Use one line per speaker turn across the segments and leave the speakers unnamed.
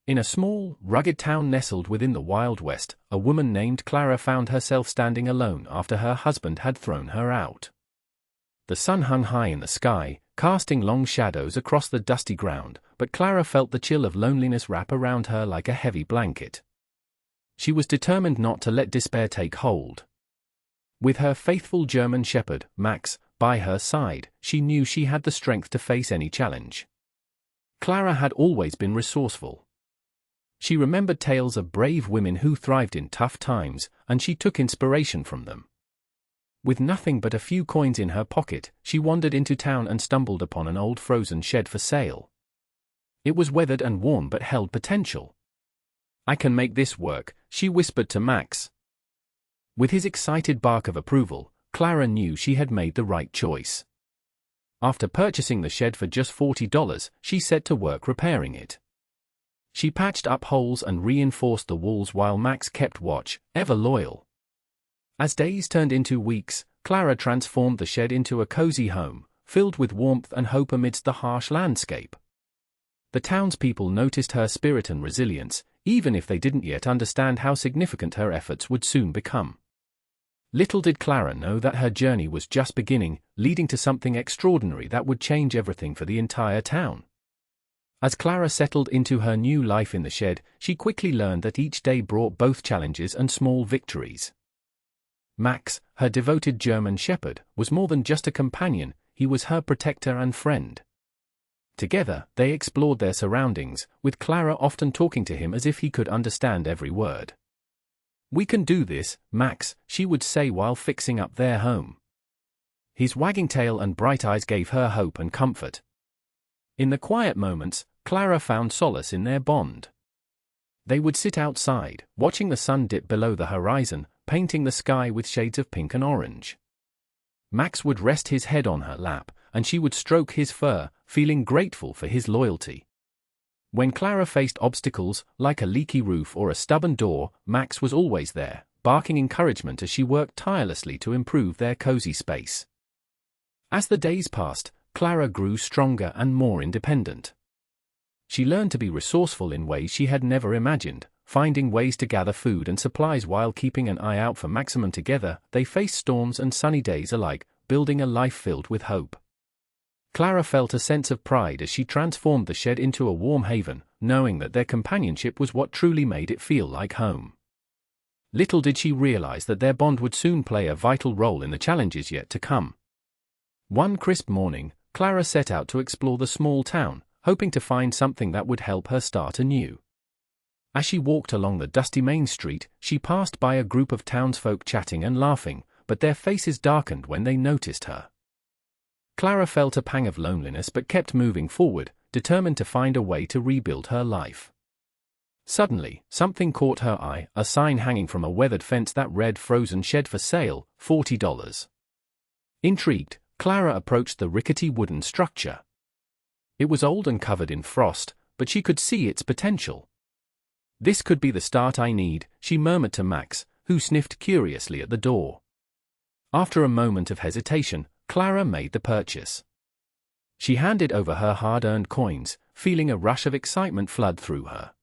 In a small, rugged town nestled within the Wild West, a woman named Clara found herself standing alone after her husband had thrown her out. The sun hung high in the sky, casting long shadows across the dusty ground, but Clara felt the chill of loneliness wrap around her like a heavy blanket. She was determined not to let despair take hold. With her faithful German shepherd, Max, by her side, she knew she had the strength to face any challenge. Clara had always been resourceful. She remembered tales of brave women who thrived in tough times, and she took inspiration from them. With nothing but a few coins in her pocket, she wandered into town and stumbled upon an old frozen shed for sale. It was weathered and worn but held potential. "I can make this work," she whispered to Max. With his excited bark of approval, Clara knew she had made the right choice. After purchasing the shed for just $40, she set to work repairing it. She patched up holes and reinforced the walls while Max kept watch, ever loyal. As days turned into weeks, Clara transformed the shed into a cozy home, filled with warmth and hope amidst the harsh landscape. The townspeople noticed her spirit and resilience, even if they didn't yet understand how significant her efforts would soon become. Little did Clara know that her journey was just beginning, leading to something extraordinary that would change everything for the entire town. As Clara settled into her new life in the shed, she quickly learned that each day brought both challenges and small victories. Max, her devoted German shepherd, was more than just a companion, he was her protector and friend. Together, they explored their surroundings, with Clara often talking to him as if he could understand every word. "We can do this, Max," she would say while fixing up their home. His wagging tail and bright eyes gave her hope and comfort. In the quiet moments, Clara found solace in their bond. They would sit outside, watching the sun dip below the horizon, painting the sky with shades of pink and orange. Max would rest his head on her lap, and she would stroke his fur, feeling grateful for his loyalty. When Clara faced obstacles, like a leaky roof or a stubborn door, Max was always there, barking encouragement as she worked tirelessly to improve their cozy space. As the days passed, Clara grew stronger and more independent. She learned to be resourceful in ways she had never imagined, finding ways to gather food and supplies while keeping an eye out for Maximum. Together, they faced storms and sunny days alike, building a life filled with hope. Clara felt a sense of pride as she transformed the shed into a warm haven, knowing that their companionship was what truly made it feel like home. Little did she realize that their bond would soon play a vital role in the challenges yet to come. One crisp morning, Clara set out to explore the small town, hoping to find something that would help her start anew. As she walked along the dusty main street, she passed by a group of townsfolk chatting and laughing, but their faces darkened when they noticed her. Clara felt a pang of loneliness but kept moving forward, determined to find a way to rebuild her life. Suddenly, something caught her eye, a sign hanging from a weathered fence that read "Frozen Shed for Sale, $40." Intrigued, Clara approached the rickety wooden structure. It was old and covered in frost, but she could see its potential. "This could be the start I need," she murmured to Max, who sniffed curiously at the door. After a moment of hesitation, Clara made the purchase. She handed over her hard-earned coins, feeling a rush of excitement flood through her.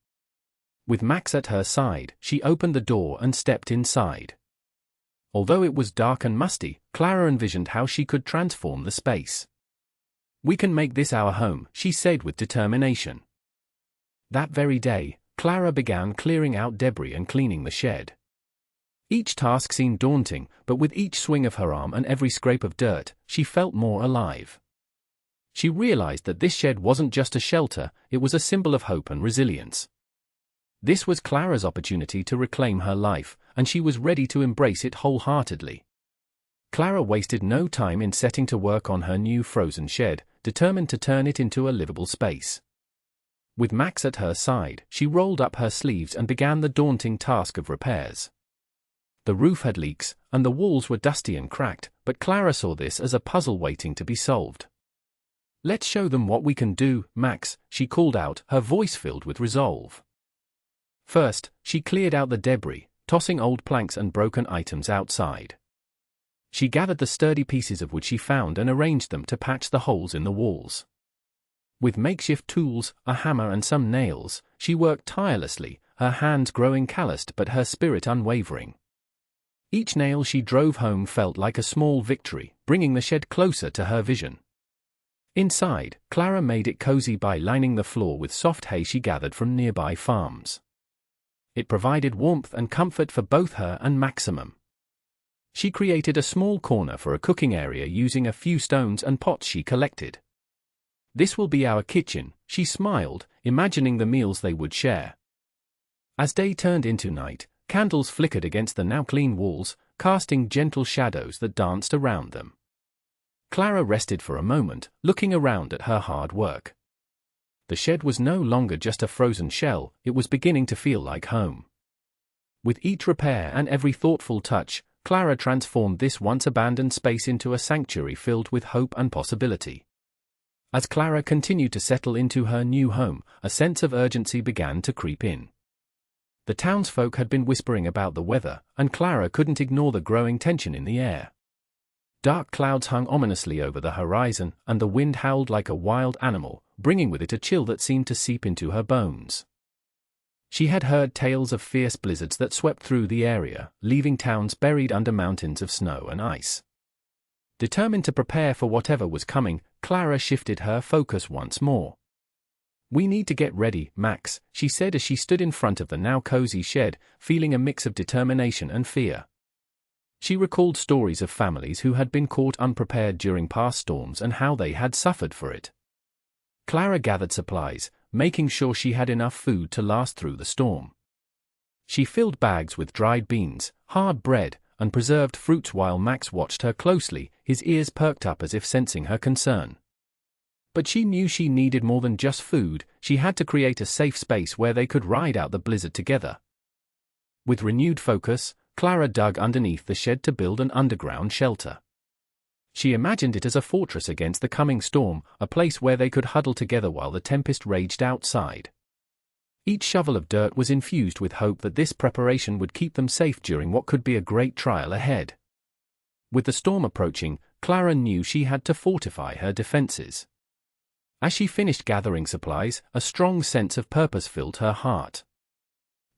With Max at her side, she opened the door and stepped inside. Although it was dark and musty, Clara envisioned how she could transform the space. "We can make this our home," she said with determination. That very day, Clara began clearing out debris and cleaning the shed. Each task seemed daunting, but with each swing of her arm and every scrape of dirt, she felt more alive. She realized that this shed wasn't just a shelter, it was a symbol of hope and resilience. This was Clara's opportunity to reclaim her life, and she was ready to embrace it wholeheartedly. Clara wasted no time in setting to work on her new frozen shed, determined to turn it into a livable space. With Max at her side, she rolled up her sleeves and began the daunting task of repairs. The roof had leaks, and the walls were dusty and cracked, but Clara saw this as a puzzle waiting to be solved. "Let's show them what we can do, Max," she called out, her voice filled with resolve. First, she cleared out the debris, tossing old planks and broken items outside. She gathered the sturdy pieces of wood she found and arranged them to patch the holes in the walls. With makeshift tools, a hammer and some nails, she worked tirelessly, her hands growing calloused but her spirit unwavering. Each nail she drove home felt like a small victory, bringing the shed closer to her vision. Inside, Clara made it cozy by lining the floor with soft hay she gathered from nearby farms. It provided warmth and comfort for both her and Maximum. She created a small corner for a cooking area using a few stones and pots she collected. "This will be our kitchen," she smiled, imagining the meals they would share. As day turned into night, candles flickered against the now clean walls, casting gentle shadows that danced around them. Clara rested for a moment, looking around at her hard work. The shed was no longer just a frozen shell, it was beginning to feel like home. With each repair and every thoughtful touch, Clara transformed this once abandoned space into a sanctuary filled with hope and possibility. As Clara continued to settle into her new home, a sense of urgency began to creep in. The townsfolk had been whispering about the weather, and Clara couldn't ignore the growing tension in the air. Dark clouds hung ominously over the horizon, and the wind howled like a wild animal, bringing with it a chill that seemed to seep into her bones. She had heard tales of fierce blizzards that swept through the area, leaving towns buried under mountains of snow and ice. Determined to prepare for whatever was coming, Clara shifted her focus once more. "We need to get ready, Max," she said as she stood in front of the now cozy shed, feeling a mix of determination and fear. She recalled stories of families who had been caught unprepared during past storms and how they had suffered for it. Clara gathered supplies, making sure she had enough food to last through the storm. She filled bags with dried beans, hard bread, and preserved fruits while Max watched her closely, his ears perked up as if sensing her concern. But she knew she needed more than just food, she had to create a safe space where they could ride out the blizzard together. With renewed focus, Clara dug underneath the shed to build an underground shelter. She imagined it as a fortress against the coming storm, a place where they could huddle together while the tempest raged outside. Each shovel of dirt was infused with hope that this preparation would keep them safe during what could be a great trial ahead. With the storm approaching, Clara knew she had to fortify her defenses. As she finished gathering supplies, a strong sense of purpose filled her heart.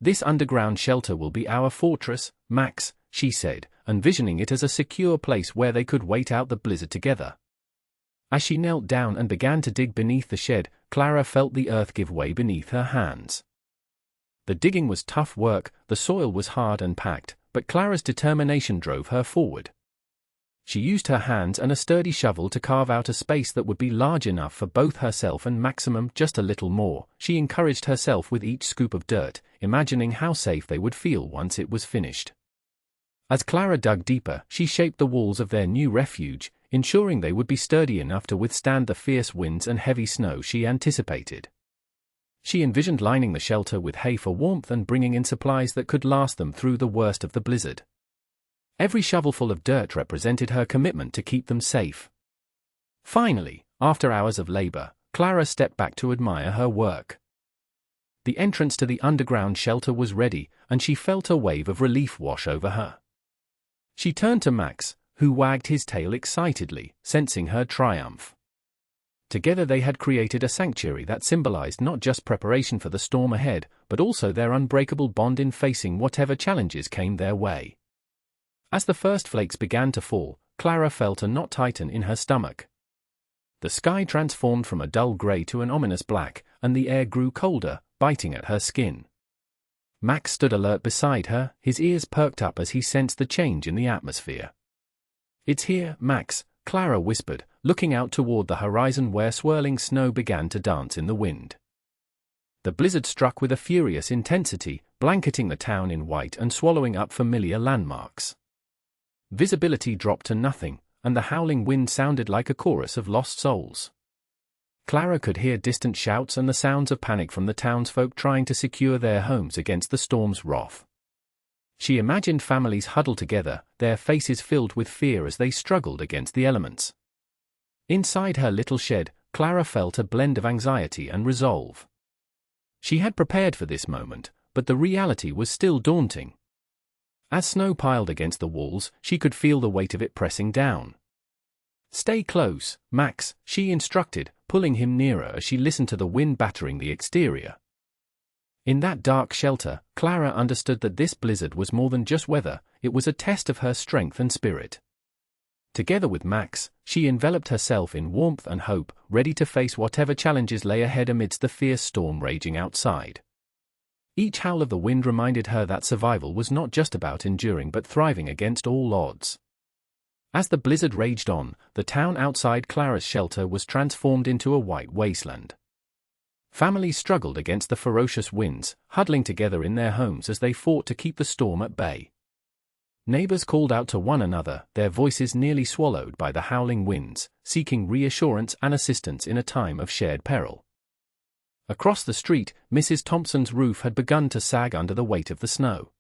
"This underground shelter will be our fortress, Max," she said, envisioning it as a secure place where they could wait out the blizzard together. As she knelt down and began to dig beneath the shed, Clara felt the earth give way beneath her hands. The digging was tough work, the soil was hard and packed, but Clara's determination drove her forward. She used her hands and a sturdy shovel to carve out a space that would be large enough for both herself and Maximum, just a little more. She encouraged herself with each scoop of dirt, imagining how safe they would feel once it was finished. As Clara dug deeper, she shaped the walls of their new refuge, ensuring they would be sturdy enough to withstand the fierce winds and heavy snow she anticipated. She envisioned lining the shelter with hay for warmth and bringing in supplies that could last them through the worst of the blizzard. Every shovelful of dirt represented her commitment to keep them safe. Finally, after hours of labor, Clara stepped back to admire her work. The entrance to the underground shelter was ready, and she felt a wave of relief wash over her. She turned to Max, who wagged his tail excitedly, sensing her triumph. Together they had created a sanctuary that symbolized not just preparation for the storm ahead, but also their unbreakable bond in facing whatever challenges came their way. As the first flakes began to fall, Clara felt a knot tighten in her stomach. The sky transformed from a dull gray to an ominous black, and the air grew colder, biting at her skin. Max stood alert beside her, his ears perked up as he sensed the change in the atmosphere. "It's here, Max," Clara whispered, looking out toward the horizon where swirling snow began to dance in the wind. The blizzard struck with a furious intensity, blanketing the town in white and swallowing up familiar landmarks. Visibility dropped to nothing, and the howling wind sounded like a chorus of lost souls. Clara could hear distant shouts and the sounds of panic from the townsfolk trying to secure their homes against the storm's wrath. She imagined families huddled together, their faces filled with fear as they struggled against the elements. Inside her little shed, Clara felt a blend of anxiety and resolve. She had prepared for this moment, but the reality was still daunting. As snow piled against the walls, she could feel the weight of it pressing down. "Stay close, Max," she instructed, pulling him nearer as she listened to the wind battering the exterior. In that dark shelter, Clara understood that this blizzard was more than just weather, it was a test of her strength and spirit. Together with Max, she enveloped herself in warmth and hope, ready to face whatever challenges lay ahead amidst the fierce storm raging outside. Each howl of the wind reminded her that survival was not just about enduring but thriving against all odds. As the blizzard raged on, the town outside Clara's shelter was transformed into a white wasteland. Families struggled against the ferocious winds, huddling together in their homes as they fought to keep the storm at bay. Neighbors called out to one another, their voices nearly swallowed by the howling winds, seeking reassurance and assistance in a time of shared peril. Across the street, Mrs. Thompson's roof had begun to sag under the weight of the snow.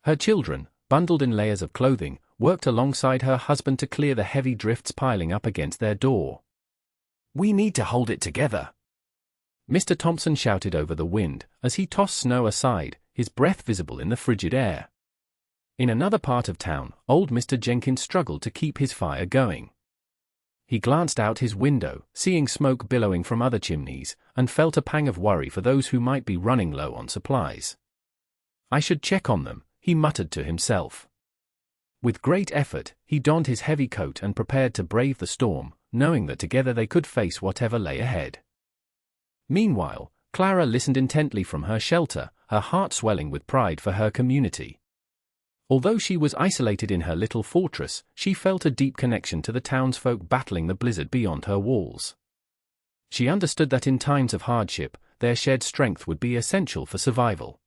Her children, bundled in layers of clothing, worked alongside her husband to clear the heavy drifts piling up against their door. "We need to hold it together," Mr. Thompson shouted over the wind, as he tossed snow aside, his breath visible in the frigid air. In another part of town, old Mr. Jenkins struggled to keep his fire going. He glanced out his window, seeing smoke billowing from other chimneys, and felt a pang of worry for those who might be running low on supplies. "I should check on them," he muttered to himself. With great effort, he donned his heavy coat and prepared to brave the storm, knowing that together they could face whatever lay ahead. Meanwhile, Clara listened intently from her shelter, her heart swelling with pride for her community. Although she was isolated in her little fortress, she felt a deep connection to the townsfolk battling the blizzard beyond her walls. She understood that in times of hardship, their shared strength would be essential for survival.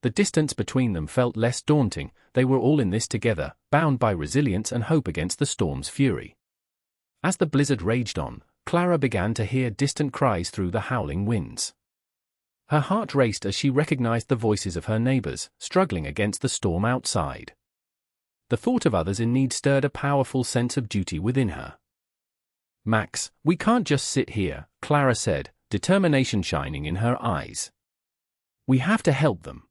The distance between them felt less daunting, they were all in this together, bound by resilience and hope against the storm's fury. As the blizzard raged on, Clara began to hear distant cries through the howling winds. Her heart raced as she recognized the voices of her neighbors, struggling against the storm outside. The thought of others in need stirred a powerful sense of duty within her. "Max, we can't just sit here," Clara said, determination shining in her eyes. "We have to help them."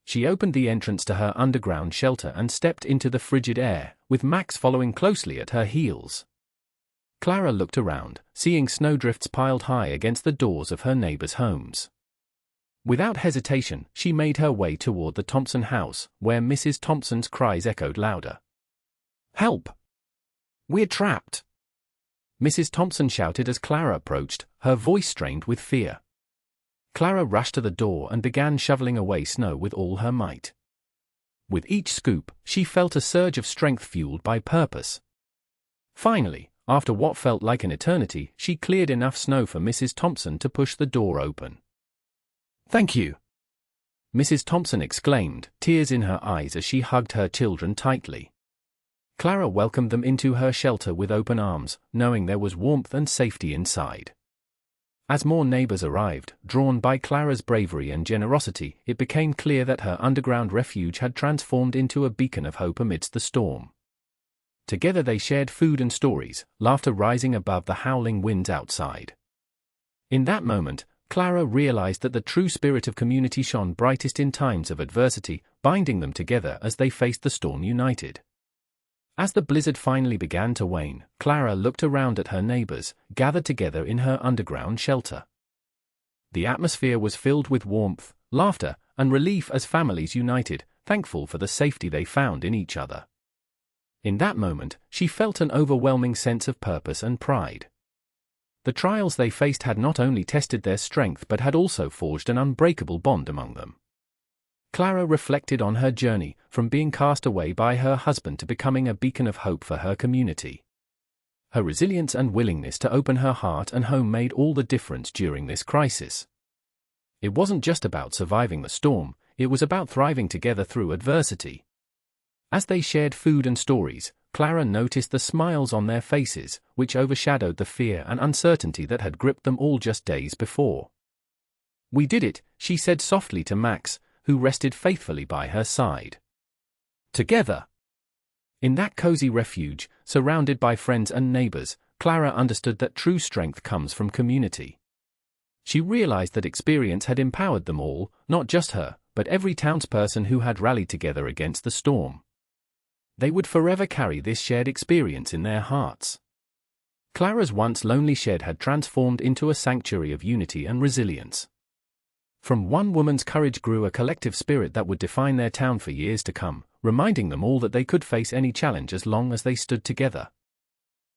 She opened the entrance to her underground shelter and stepped into the frigid air, with Max following closely at her heels. Clara looked around, seeing snowdrifts piled high against the doors of her neighbors' homes. Without hesitation, she made her way toward the Thompson house, where Mrs. Thompson's cries echoed louder. "Help! We're trapped!" Mrs. Thompson shouted as Clara approached, her voice strained with fear. Clara rushed to the door and began shoveling away snow with all her might. With each scoop, she felt a surge of strength fueled by purpose. Finally, after what felt like an eternity, she cleared enough snow for Mrs. Thompson to push the door open. "Thank you," Mrs. Thompson exclaimed, tears in her eyes as she hugged her children tightly. Clara welcomed them into her shelter with open arms, knowing there was warmth and safety inside. As more neighbors arrived, drawn by Clara's bravery and generosity, it became clear that her underground refuge had transformed into a beacon of hope amidst the storm. Together they shared food and stories, laughter rising above the howling winds outside. In that moment, Clara realized that the true spirit of community shone brightest in times of adversity, binding them together as they faced the storm united. As the blizzard finally began to wane, Clara looked around at her neighbors, gathered together in her underground shelter. The atmosphere was filled with warmth, laughter, and relief as families united, thankful for the safety they found in each other. In that moment, she felt an overwhelming sense of purpose and pride. The trials they faced had not only tested their strength but had also forged an unbreakable bond among them. Clara reflected on her journey, from being cast away by her husband to becoming a beacon of hope for her community. Her resilience and willingness to open her heart and home made all the difference during this crisis. It wasn't just about surviving the storm, it was about thriving together through adversity. As they shared food and stories, Clara noticed the smiles on their faces, which overshadowed the fear and uncertainty that had gripped them all just days before. "We did it," she said softly to Max, who rested faithfully by her side. "Together." In that cozy refuge, surrounded by friends and neighbors, Clara understood that true strength comes from community. She realized that experience had empowered them all, not just her, but every townsperson who had rallied together against the storm. They would forever carry this shared experience in their hearts. Clara's once lonely shed had transformed into a sanctuary of unity and resilience. From one woman's courage grew a collective spirit that would define their town for years to come, reminding them all that they could face any challenge as long as they stood together.